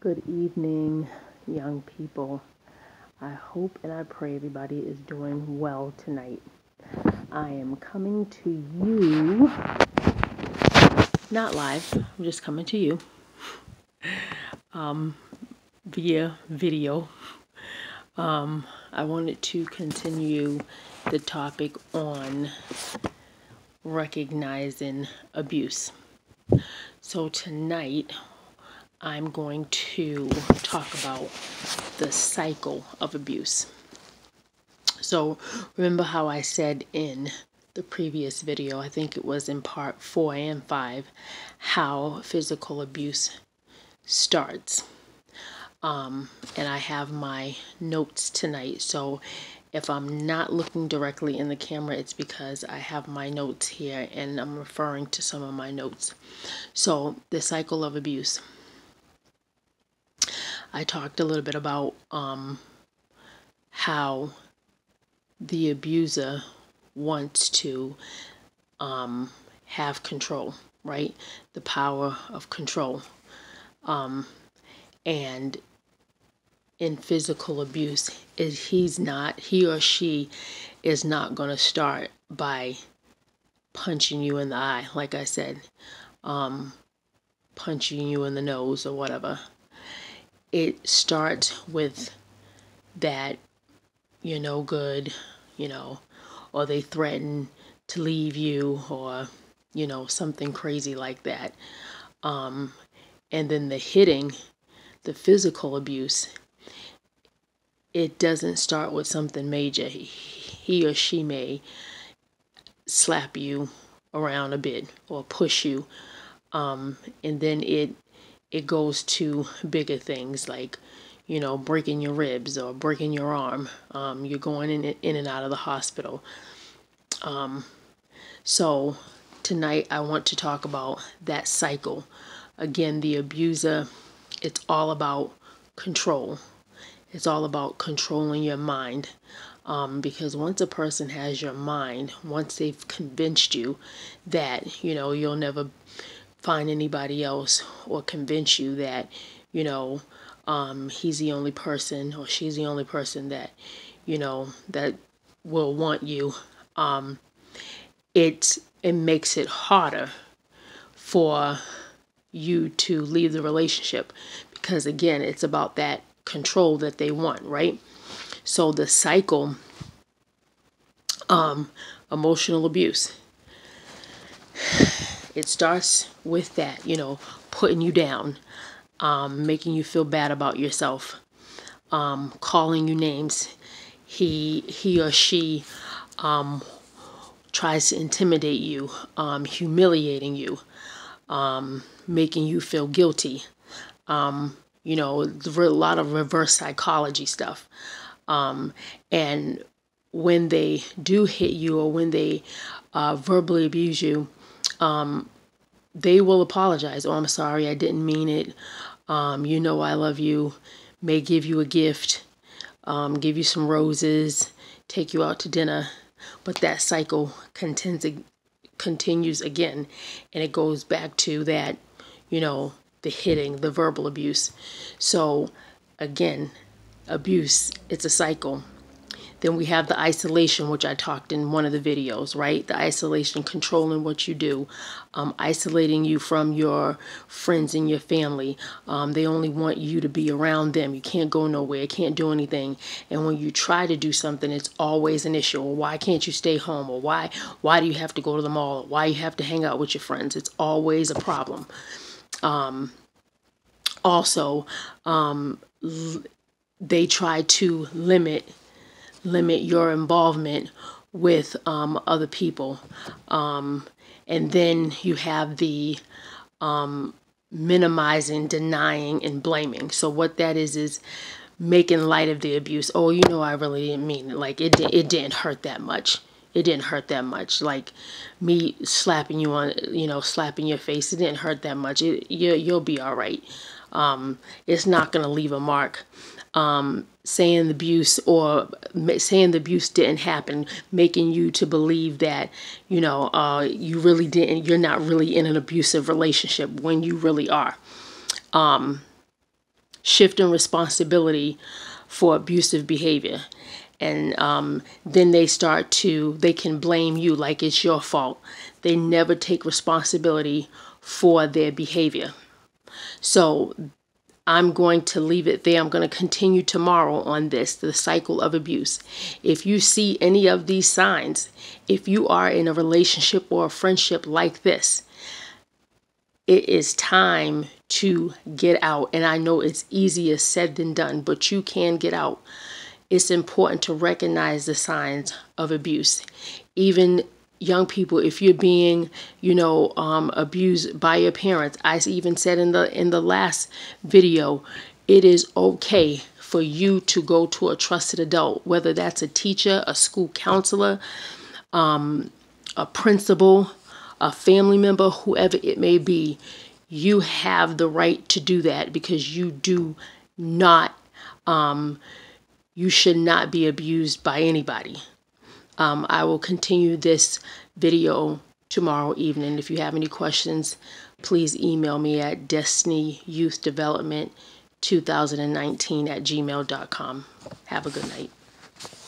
Good evening, young people. I hope and I pray everybody is doing well tonight. I am coming to you, not live, I'm just coming to you via video. I wanted to continue the topic on recognizing abuse. So tonight, I'm going to talk about the cycle of abuse. So remember how I said in the previous video, I think it was in part 4 and 5, how physical abuse starts. And I have my notes tonight, so if I'm not looking directly in the camera, it's because I have my notes here and I'm referring to some of my notes. So the cycle of abuse. I talked a little bit about how the abuser wants to have control, right? The power of control. And in physical abuse, he or she is not going to start by punching you in the eye, like I said, punching you in the nose or whatever. It starts with that you're no good, or they threaten to leave you, or, something crazy like that. And then the hitting, the physical abuse, it doesn't start with something major. He or she may slap you around a bit or push you, and then it goes to bigger things like, breaking your ribs or breaking your arm. You're going in and out of the hospital. So tonight I want to talk about that cycle. Again, the abuser, it's all about control. It's all about controlling your mind. Because once a person has your mind, once they've convinced you that, you'll never find anybody else, or convince you that, he's the only person or she's the only person that, that will want you, it makes it harder for you to leave the relationship, because again, it's about that control that they want, right? So the cycle, emotional abuse, it starts with that, putting you down, making you feel bad about yourself, calling you names. He or she tries to intimidate you, humiliating you, making you feel guilty. A lot of reverse psychology stuff. And when they do hit you, or when they verbally abuse you, they will apologize. Oh, I'm sorry, I didn't mean it. I love you. May give you a gift, give you some roses, take you out to dinner. But that cycle continues again, and it goes back to that, the hitting, the verbal abuse. So again, abuse, it's a cycle. Then we have the isolation, which I talked in one of the videos, right? The isolation, controlling what you do, isolating you from your friends and your family. They only want you to be around them. You can't go nowhere, can't do anything. And when you try to do something, it's always an issue. Or why can't you stay home? Or why do you have to go to the mall? Or why you have to hang out with your friends? It's always a problem. Also, they try to limit your involvement with other people. And then you have the minimizing, denying, and blaming. So what that is making light of the abuse. Oh, I really didn't mean it. Like, it didn't hurt that much. It didn't hurt that much. Like me slapping you on, slapping your face, it didn't hurt that much. You'll be all right. It's not going to leave a mark. Saying the abuse didn't happen, making you to believe that, you really didn't, you're not really in an abusive relationship when you really are. shifting responsibility for abusive behavior. And then they can blame you like it's your fault. They never take responsibility for their behavior. So I'm going to leave it there. I'm going to continue tomorrow on this, the cycle of abuse. If you see any of these signs, if you are in a relationship or a friendship like this, it is time to get out. And I know it's easier said than done, but you can get out. It's important to recognize the signs of abuse. Even young people, if you're being, abused by your parents, I even said in the last video, it is okay for you to go to a trusted adult, whether that's a teacher, a school counselor, a principal, a family member, whoever it may be. You have the right to do that, because you do not, you should not be abused by anybody. I will continue this video tomorrow evening. If you have any questions, please email me at destinyyouthdevelopment2019@gmail.com. Have a good night.